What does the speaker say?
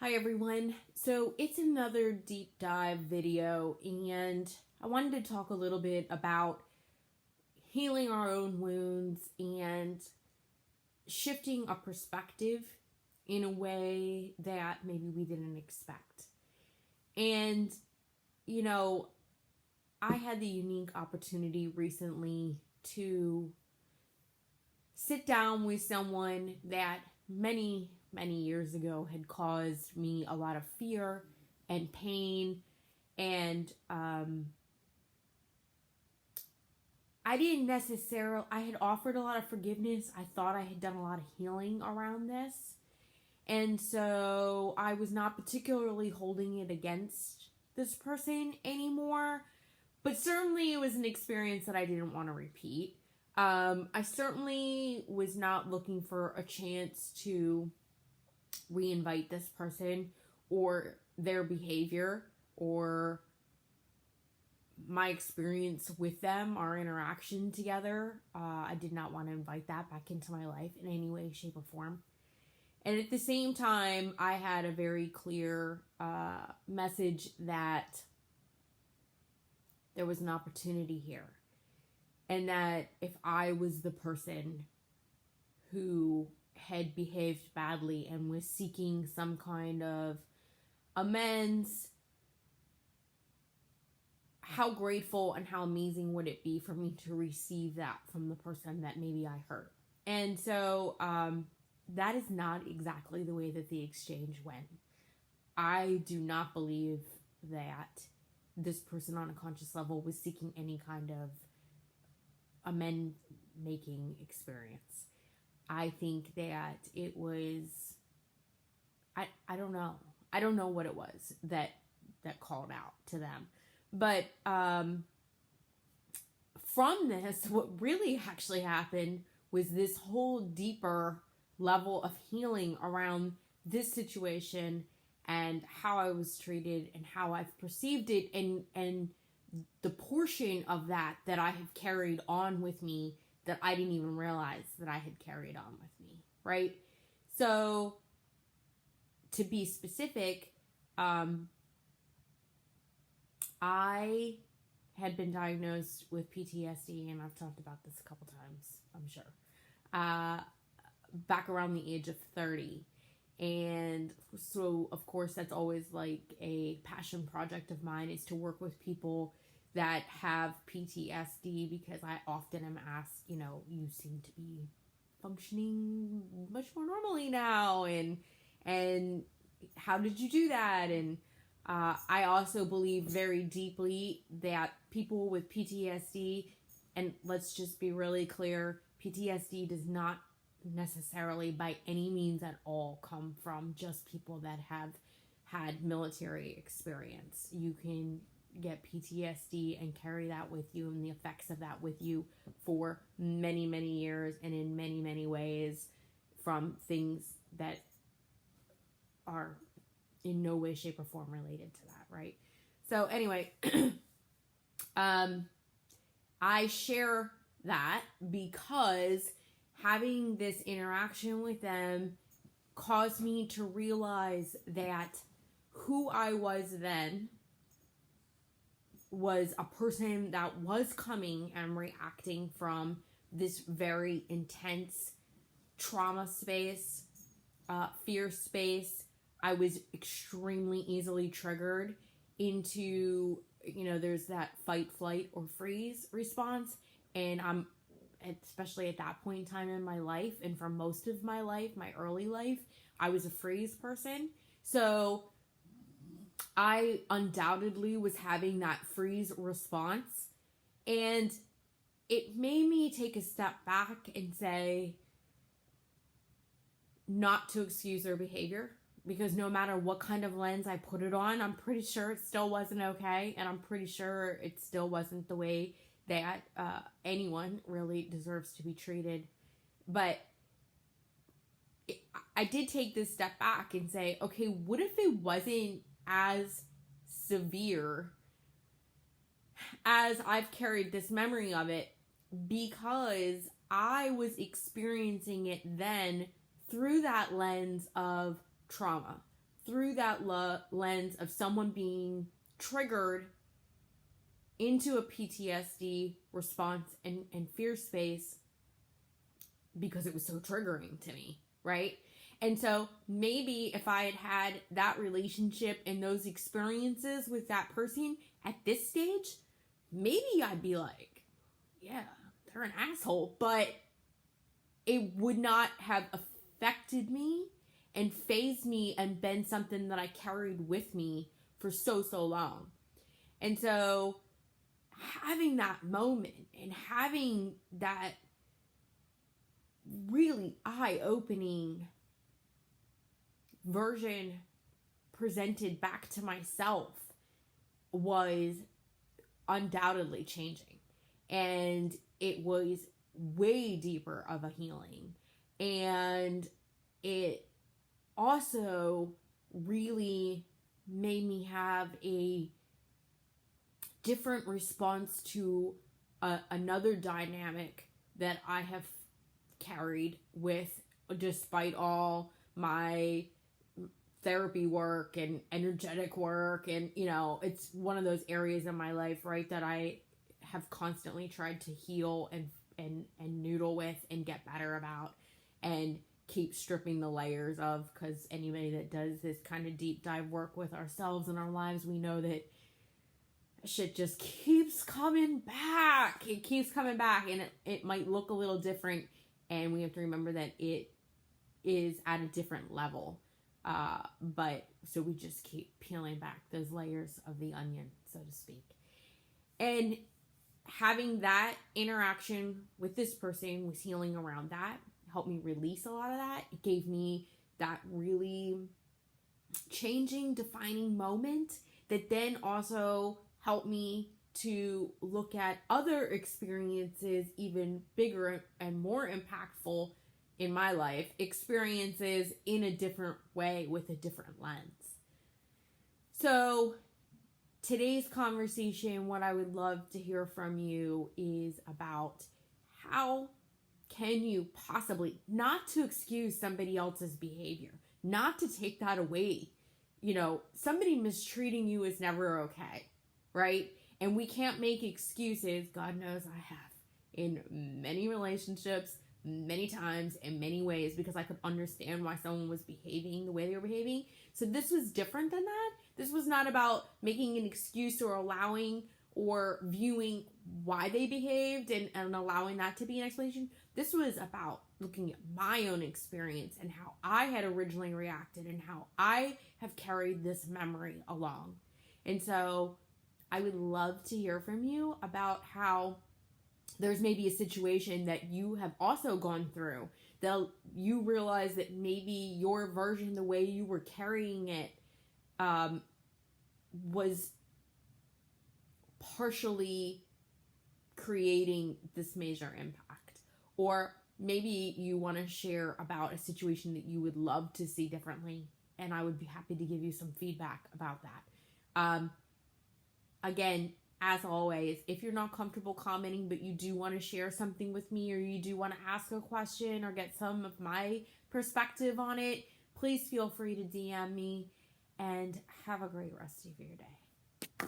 Hi everyone. So it's another deep dive video, and I wanted to talk a little bit about healing our own wounds and shifting a perspective in a way that maybe we didn't expect. And, I had the unique opportunity recently to sit down with someone that many years ago had caused me a lot of fear and pain, and I had offered a lot of forgiveness. I thought I had done a lot of healing around this, and so I was not particularly holding it against this person anymore, but certainly it was an experience that I didn't want to repeat. I certainly was not looking for a chance to reinvite this person or their behavior or my experience with them, our interaction together. I did not want to invite that back into my life in any way, shape, or form. And at the same time, I had a very clear message that there was an opportunity here. And that if I was the person who had behaved badly and was seeking some kind of amends, how grateful and how amazing would it be for me to receive that from the person that maybe I hurt. And so that is not exactly the way that the exchange went. I do not believe that this person on a conscious level was seeking any kind of amend making experience. I think that it was, I don't know. I don't know what it was that called out to them. But from this, what really actually happened was this whole deeper level of healing around this situation and how I was treated and how I've perceived it, and the portion of that I have carried on with me that I didn't even realize that I had carried on with me, right? So, to be specific, I had been diagnosed with PTSD, and I've talked about this a couple times, I'm sure, back around the age of 30. And so, of course, that's always like a passion project of mine, is to work with people that have PTSD, because I often am asked, you seem to be functioning much more normally now, and how did you do that? And I also believe very deeply that people with PTSD, and let's just be really clear, PTSD does not necessarily by any means at all come from just people that have had military experience. You can get PTSD and carry that with you, and the effects of that with you for many years, and in many ways, from things that are in no way, shape, or form related to that, right? So anyway, I share that because having this interaction with them caused me to realize that who I was then was a person that was coming and reacting from this very intense trauma space, fear space. I was extremely easily triggered into, there's that fight, flight, or freeze response. And I'm, especially at that point in time in my life, and for most of my life, my early life, I was a freeze person. So I undoubtedly was having that freeze response, and it made me take a step back and say, not to excuse their behavior, because no matter what kind of lens I put it on, I'm pretty sure it still wasn't okay, and I'm pretty sure it still wasn't the way that anyone really deserves to be treated. But I did take this step back and say, okay, what if it wasn't as severe as I've carried this memory of it, because I was experiencing it then through that lens of trauma, through that lens of someone being triggered into a PTSD response and fear space because it was so triggering to me, right? And so maybe if I had had that relationship and those experiences with that person at this stage, maybe I'd be like, yeah, they're an asshole, but it would not have affected me and phased me and been something that I carried with me for so long. And so having that moment and having that really eye-opening version presented back to myself was undoubtedly changing. And it was way deeper of a healing. And it also really made me have a different response to another dynamic that I have carried with, despite all my therapy work and energetic work. And, you know, it's one of those areas in my life, right, that I have constantly tried to heal and noodle with and get better about and keep stripping the layers of, because anybody that does this kind of deep dive work with ourselves and our lives, we know that shit just keeps coming back. It keeps coming back, and it might look a little different, and we have to remember that it is at a different level. But so we just keep peeling back those layers of the onion, so to speak. And having that interaction with this person was healing around that, helped me release a lot of that. It gave me that really changing, defining moment that then also helped me to look at other experiences, even bigger and more impactful in my life, experiences in a different way with a different lens. So today's conversation, what I would love to hear from you is about how can you possibly, not to excuse somebody else's behavior, not to take that away. You know, somebody mistreating you is never okay, right? And we can't make excuses. God knows I have in many relationships, many times, in many ways, because I could understand why someone was behaving the way they were behaving. So this was different than that. This was not about making an excuse or allowing or viewing why they behaved and allowing that to be an explanation. This was about looking at my own experience and how I had originally reacted and how I have carried this memory along. And so I would love to hear from you about how there's maybe a situation that you have also gone through that you realize that maybe your version, the way you were carrying it, was partially creating this major impact. Or maybe you want to share about a situation that you would love to see differently, and I would be happy to give you some feedback about that. Again, as always, if you're not comfortable commenting, but you do want to share something with me, or you do want to ask a question or get some of my perspective on it, please feel free to DM me, and have a great rest of your day.